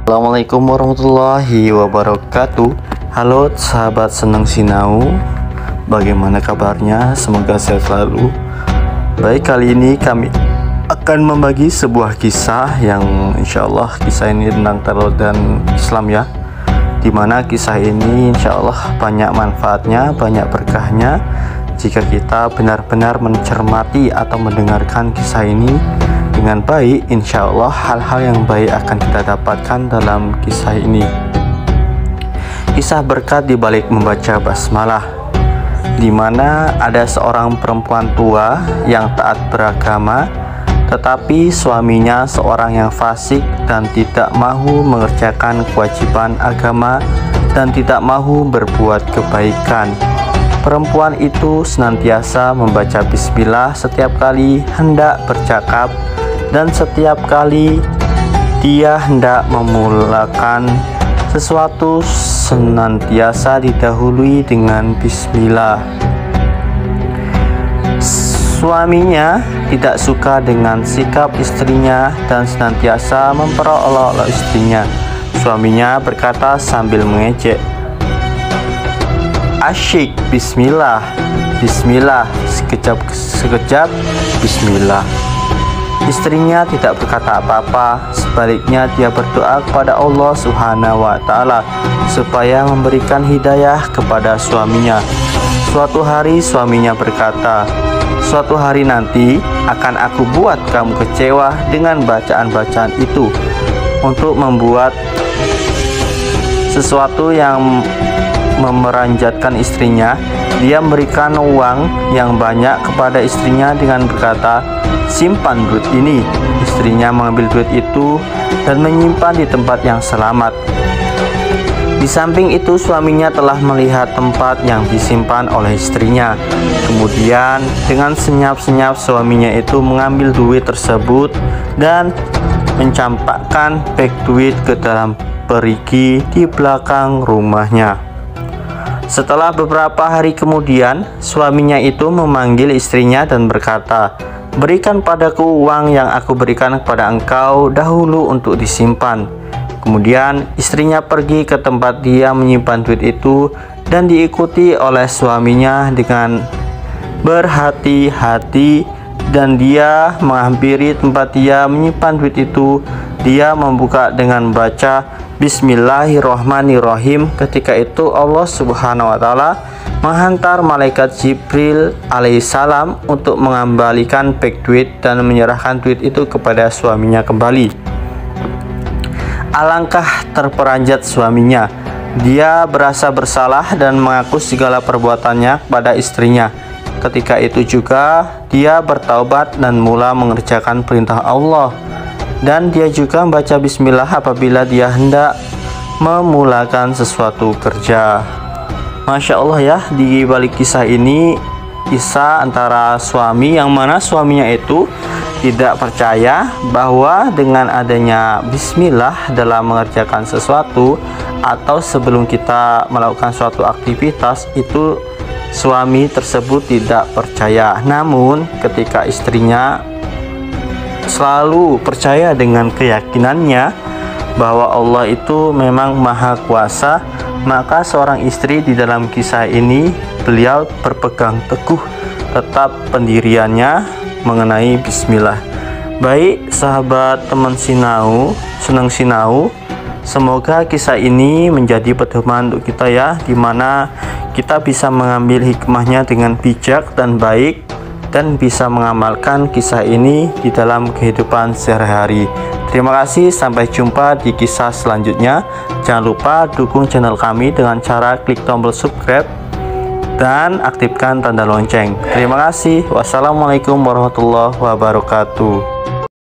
Assalamualaikum warahmatullahi wabarakatuh. Halo sahabat Senang Sinau, bagaimana kabarnya? Semoga sehat selalu. Baik, kali ini kami akan membagi sebuah kisah yang insya Allah kisah ini tentang tarot dan Islam ya, dimana kisah ini insya Allah banyak manfaatnya, banyak berkahnya jika kita benar-benar mencermati atau mendengarkan kisah ini dengan baik. Insya Allah hal-hal yang baik akan kita dapatkan dalam kisah ini. Kisah berkat di balik membaca basmalah, di mana ada seorang perempuan tua yang taat beragama, tetapi suaminya seorang yang fasik dan tidak mahu mengerjakan kewajiban agama dan tidak mahu berbuat kebaikan. Perempuan itu senantiasa membaca bismillah setiap kali hendak bercakap, dan setiap kali dia hendak memulakan sesuatu senantiasa didahului dengan bismillah. Suaminya tidak suka dengan sikap istrinya dan senantiasa memperolok-olok istrinya. Suaminya berkata sambil mengejek, "Asyik, bismillah, bismillah, sekejap, bismillah." Istrinya tidak berkata apa-apa, sebaliknya dia berdoa kepada Allah Subhanahu wa Ta'ala supaya memberikan hidayah kepada suaminya. Suatu hari suaminya berkata, "Suatu hari nanti akan aku buat kamu kecewa dengan bacaan-bacaan itu." Untuk membuat sesuatu yang memeranjatkan istrinya, dia memberikan uang yang banyak kepada istrinya dengan berkata, "Simpan duit ini." Istrinya mengambil duit itu dan menyimpan di tempat yang selamat. Di samping itu suaminya telah melihat tempat yang disimpan oleh istrinya. Kemudian dengan senyap-senyap suaminya itu mengambil duit tersebut dan mencampakkan beg duit ke dalam perigi di belakang rumahnya. Setelah beberapa hari kemudian, suaminya itu memanggil istrinya dan berkata, "Berikan padaku uang yang aku berikan kepada engkau dahulu untuk disimpan." Kemudian istrinya pergi ke tempat dia menyimpan duit itu dan diikuti oleh suaminya dengan berhati-hati, dan dia menghampiri tempat dia menyimpan duit itu. Dia membuka dengan membaca Bismillahirrohmanirrohim. Ketika itu Allah Subhanahu wa Ta'ala menghantar malaikat Jibril alaihissalam untuk mengembalikan beg duit dan menyerahkan duit itu kepada suaminya kembali. Alangkah terperanjat suaminya. Dia berasa bersalah dan mengaku segala perbuatannya kepada istrinya. Ketika itu juga dia bertaubat dan mula mengerjakan perintah Allah, dan dia juga membaca bismillah apabila dia hendak memulakan sesuatu kerja. Masya Allah ya, di balik kisah ini kisah antara suami yang mana suaminya itu tidak percaya bahwa dengan adanya bismillah dalam mengerjakan sesuatu atau sebelum kita melakukan suatu aktivitas itu suami tersebut tidak percaya. Namun ketika istrinya selalu percaya dengan keyakinannya bahwa Allah itu memang maha kuasa, maka seorang istri di dalam kisah ini beliau berpegang teguh tetap pendiriannya mengenai bismillah. Baik sahabat teman sinau, senang sinau, semoga kisah ini menjadi pedoman untuk kita ya, dimana kita bisa mengambil hikmahnya dengan bijak dan baik, dan bisa mengamalkan kisah ini di dalam kehidupan sehari-hari. Terima kasih, sampai jumpa di kisah selanjutnya. Jangan lupa dukung channel kami dengan cara klik tombol subscribe dan aktifkan tanda lonceng. Terima kasih. Wassalamualaikum warahmatullahi wabarakatuh.